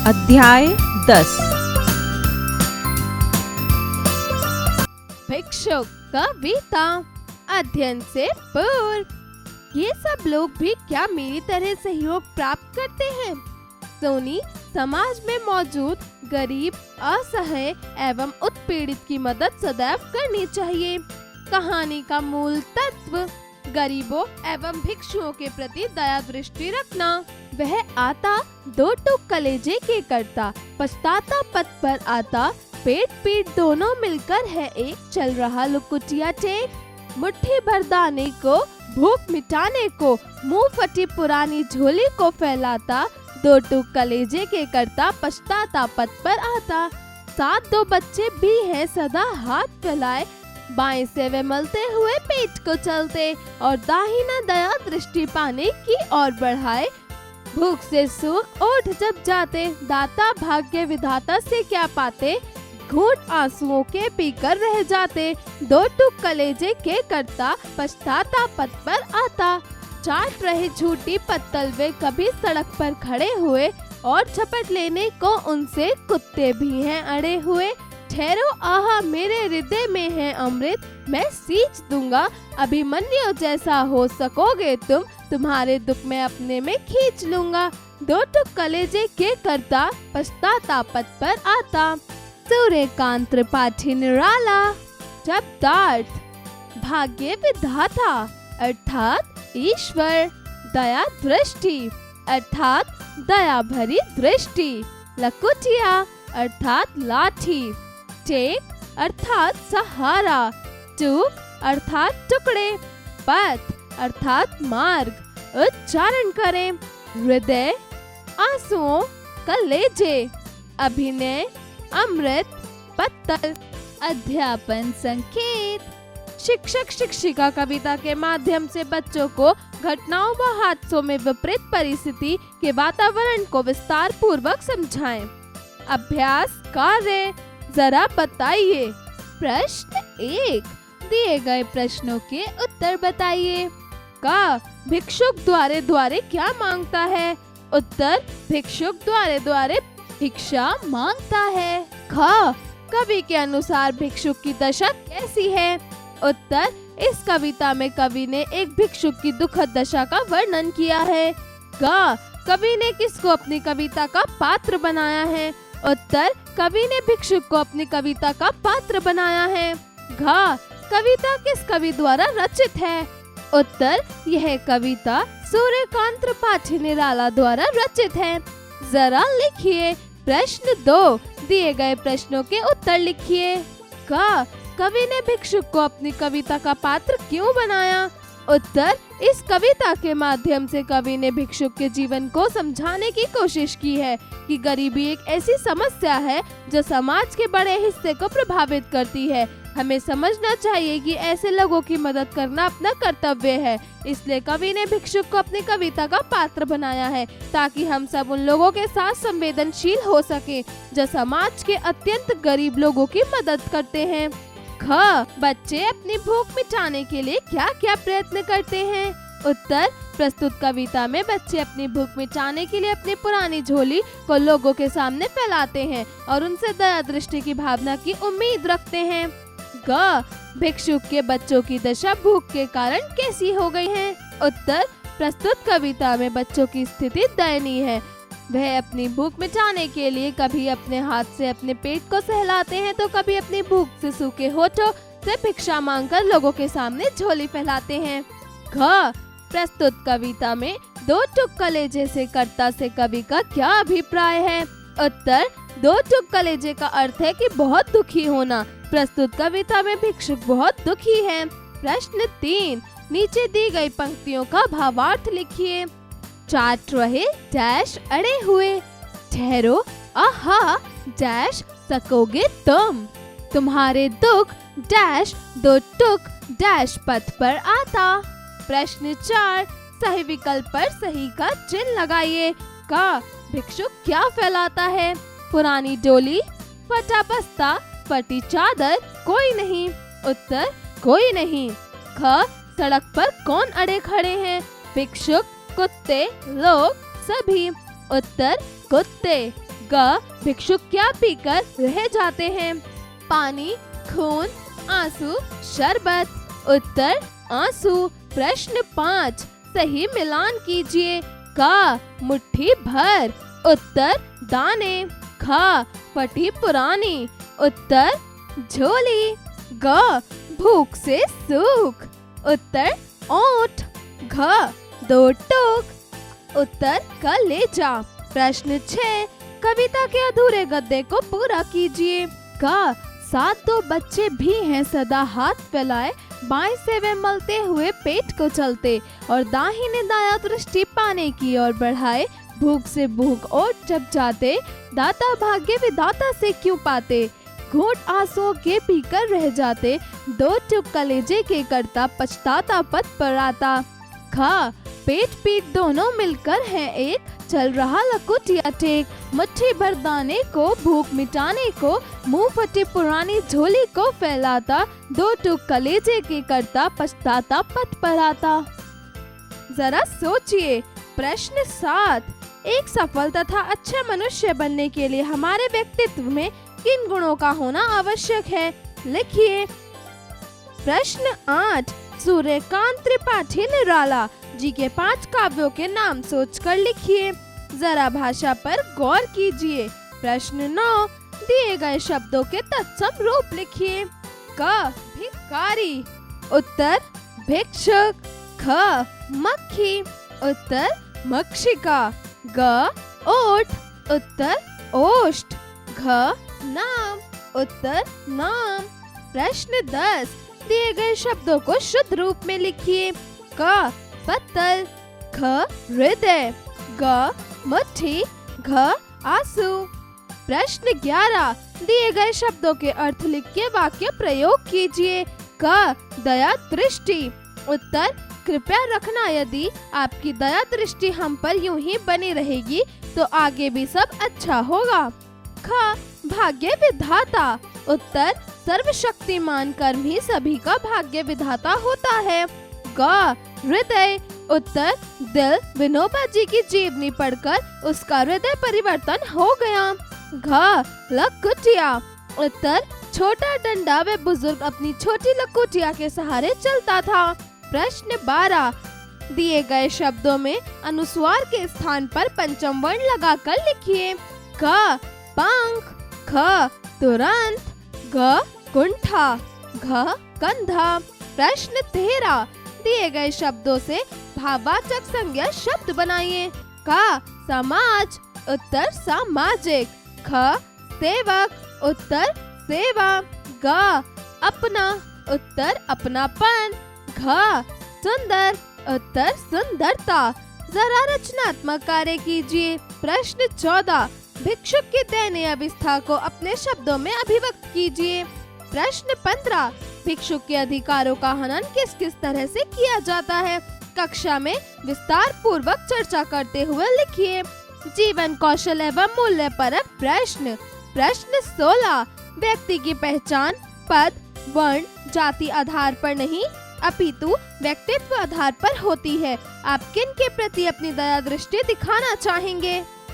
अध्याय 10। भिक्षुक कविता अध्ययन से पूर्व। ये सब लोग भी क्या मेरी तरह सहयोग प्राप्त करते हैं? सोनी समाज में मौजूद गरीब, असहाय एवं उत्पीड़ित की मदद सदैव करनी चाहिए। कहानी का मूल तत्व गरीबों एवं भिक्षुओं के प्रति दया दृष्टि रखना। वह आता दो टूक कलेजे के करता, पछताता पथ पर आता, पेट पीठ दोनों मिलकर है एक, चल रहा लुकुटिया टेक। मुट्ठी भर दाने को, भूख मिटाने को, मुंह फटी पुरानी झोली को फैलाता, दो टूक कलेजे के करता, पछताता पथ पर आता। साथ दो बच्चे भी हैं सदा हाथ फैलाए, बाएं से वे मलते हुए पेट को चलते और दाहिना दया दृष्टि पाने की ओर बढ़ाए। भूख से सूख ओठ जब जाते, दाता भाग्य विधाता से क्या पाते, घूंट आंसुओं के पीकर रह जाते। दो टूक कलेजे के करता, पछताता पथ पर आता। चाट रहे झूठी पत्तल वे कभी सड़क पर खड़े हुए, और झपट लेने को उनसे कुत्ते भी हैं अड़े हुए। ठहरो आहा मेरे हृदय में है अमृत, मैं सींच दूंगा, अभिमन्यु जैसा हो सकोगे तुम, तुम्हारे दुख में अपने में खींच लूंगा। दो टूक कलेजे के करता, पछताता पथ पर आता। सूर्यकांत त्रिपाठी निराला शब्दार्थ भाग्य विधाता अर्थात ईश्वर, दया दृष्टि अर्थात दया भरी दृष्टि, लकुटिया अर्थात लाठी, टेक अर्थात सहारा, टूक अर्थात टुकड़े, पथ अर्थात मार्ग। उच्चारण करें हृदय, आंसुओं, कलेजे, अभिनय, अमृत, पत्तल। अध्यापन संकेत। शिक्षक शिक्षिका कविता के माध्यम से बच्चों को घटनाओं व हादसों में विपरीत परिस्थिति के वातावरण को विस्तार पूर्वक समझाएं। अभ्यास कार्य जरा बताइए। प्रश्न 1, दिए गए प्रश्नों के उत्तर बताइए। का भिक्षुक द्वारे द्वारे क्या मांगता है? उत्तर भिक्षुक द्वारे द्वारे भिक्षा मांगता है। ख कवि के अनुसार भिक्षुक की दशा कैसी है? उत्तर इस कविता में कवि ने एक भिक्षुक की दुखद दशा का वर्णन किया है। ग कवि ने किसको अपनी कविता का पात्र बनाया है? उत्तर कवि ने भिक्षुक को अपनी कविता का पात्र बनाया है। घ कविता किस कवि द्वारा रचित है? उत्तर यह कविता सूर्यकांत त्रिपाठी निराला द्वारा रचित है। जरा लिखिए। प्रश्न 2, दिए गए प्रश्नों के उत्तर लिखिए। क कवि ने भिक्षुक को अपनी कविता का पात्र क्यों बनाया? उत्तर इस कविता के माध्यम से कवि ने भिक्षुक के जीवन को समझाने की कोशिश की है कि गरीबी एक ऐसी समस्या है जो समाज के बड़े हिस्से को प्रभावित करती है। हमें समझना चाहिए कि ऐसे लोगों की मदद करना अपना कर्तव्य है। इसलिए कवि ने भिक्षुक को अपनी कविता का पात्र बनाया है ताकि हम सब उन लोगों के साथ संवेदनशील हो सके जो समाज के अत्यंत गरीब लोगों की मदद करते हैं। ख बच्चे अपनी भूख मिटाने के लिए क्या क्या प्रयत्न करते हैं? उत्तर प्रस्तुत कविता में बच्चे अपनी भूख मिटाने के लिए अपनी पुरानी झोली को लोगों के सामने फैलाते हैं और उनसे दया दृष्टि की भावना की उम्मीद रखते हैं। ग भिक्षुक के बच्चों की दशा भूख के कारण कैसी हो गई है? उत्तर प्रस्तुत कविता में बच्चों की स्थिति दयनीय है। वह अपनी भूख मिटाने के लिए कभी अपने हाथ से अपने पेट को सहलाते हैं तो कभी अपनी भूख से सूखे होठों से भिक्षा मांगकर लोगों के सामने झोली फैलाते हैं। घ प्रस्तुत कविता में दो टूक कलेजे से कर्ता से कवि का क्या अभिप्राय है? उत्तर दो टूक कलेजे का अर्थ है कि बहुत दुखी होना। प्रस्तुत कविता में भिक्षुक बहुत दुखी है। प्रश्न 3, नीचे दी गई पंक्तियों का भावार्थ लिखिए। चाट रहे डैश अड़े हुए, ठहरो आहा डैश सकोगे तुम, तुम्हारे दुख डैश दो टूक डैश पथ पर आता। प्रश्न 4, सही विकल्प पर सही का चिन्ह लगाइए। का भिक्षुक क्या फैलाता है? पुरानी डोली, फटा बस्ता, फटी चादर, कोई नहीं। उत्तर कोई नहीं। ख सड़क पर कौन अड़े खड़े हैं? भिक्षुक, कुत्ते, लोग, सभी। उत्तर कुत्ते। ग भिक्षुक क्या पीकर रह जाते हैं? पानी, खून, आंसू, शरबत। उत्तर आंसू। प्रश्न 5 सही मिलान कीजिए। क मुट्ठी भर। उत्तर दाने। ख फटी पुरानी। उत्तर झोली। ग भूख से सूख। उत्तर ओंठ। घ 2 टूक। उत्तर कलेजा। प्रश्न 6 कविता के अधूरे गद्य को पूरा कीजिए। क 7 2 बच्चे भी हैं सदा हाथ फैलाए, बाएं से वे मलते हुए पेट को चलते, और दाहिने दाया दृष्टि पाने की ओर बढ़ाए। भूख से भूख और जब जाते, दाता भाग्य विधाता से क्यों पाते? घूंट आंसुओं के पीकर रह जाते, 2 टूक कलेजे के करता पछताता पद पर आता। ख पेट पीठ दोनों मिलकर है एक, चल रहा लकुटिया टेक। मुट्ठी भर दाने को भूख मिटाने को, मुंह फटी पुरानी झोली को फैलाता, 2 टूक कलेजे के करता पछताता पथ पर आता। जरा सोचिए। प्रश्न 7 एक सफल तथा अच्छा मनुष्य बनने के लिए हमारे व्यक्तित्व में किन गुणों का होना आवश्यक है? लिखिए। प्रश्न 8 सूर्यकांत त्रिपाठी निराला जी के 5 काव्यों के नाम सोचकर लिखिए। जरा भाषा पर गौर कीजिए। प्रश्न 9 दिए गए शब्दों के तत्सम रूप लिखिए। क भिखारी। उत्तर भिक्षुक। ख मक्खी। उत्तर मक्षिका। ग ओठ। उत्तर ओष्ठ। घ नाम। उत्तर नाम। प्रश्न 10 दिए गए शब्दों को शुद्ध रूप में लिखिए। क पत्तल। ख हृदय। ग मुट्ठी। घ आंसू। प्रश्न 11 दिए गए शब्दों के अर्थ लिख के वाक्य प्रयोग कीजिए। क दया दृष्टि। उत्तर कृपया रखना, यदि आपकी दया दृष्टि हम पर यूं ही बनी रहेगी तो आगे भी सब अच्छा होगा। ख भाग्य विधाता। उत्तर सर्वशक्तिमान कर्म ही सभी का भाग्य विधाता होता है। ग हृदय। उत्तर दिल विनोबा जी की जीवनी पढ़कर उसका हृदय परिवर्तन हो गया। घ लकुटिया। उत्तर छोटा डंडा व बुजुर्ग अपनी छोटी लकुटिया के सहारे चलता था। प्रश्न 12 दिए गए शब्दों में अनुस्वार के स्थान पर पंचम वर्ण लगाकर लिखिए। क पंख। ख तुरंत। ग कुंठा। घ कंधा। प्रश्न 13 दिए गए शब्दों से भाववाचक संज्ञा शब्द बनाइए। क समाज। उत्तर सामाजिक। ख सेवक। उत्तर सेवा। ग अपना। उत्तर अपनापन। घ सुंदर। उत्तर सुंदरता। जरा रचनात्मक कार्य कीजिए। प्रश्न 14 भिक्षुक की दयनीय अवस्था को अपने शब्दों में अभिव्यक्त कीजिए। प्रश्न 15 भिक्षुक के अधिकारों का हनन किस किस तरह से किया जाता है? कक्षा में विस्तार पूर्वक चर्चा करते हुए लिखिए। जीवन कौशल एवं मूल्य परक प्रश्न। प्रश्न 16 व्यक्ति की पहचान पद, वर्ण, जाति आधार पर नहीं अपितु व्यक्तित्व आधार पर होती है। आप किन के प्रति अपनी दया दृष्टि दिखाना चाहेंगे?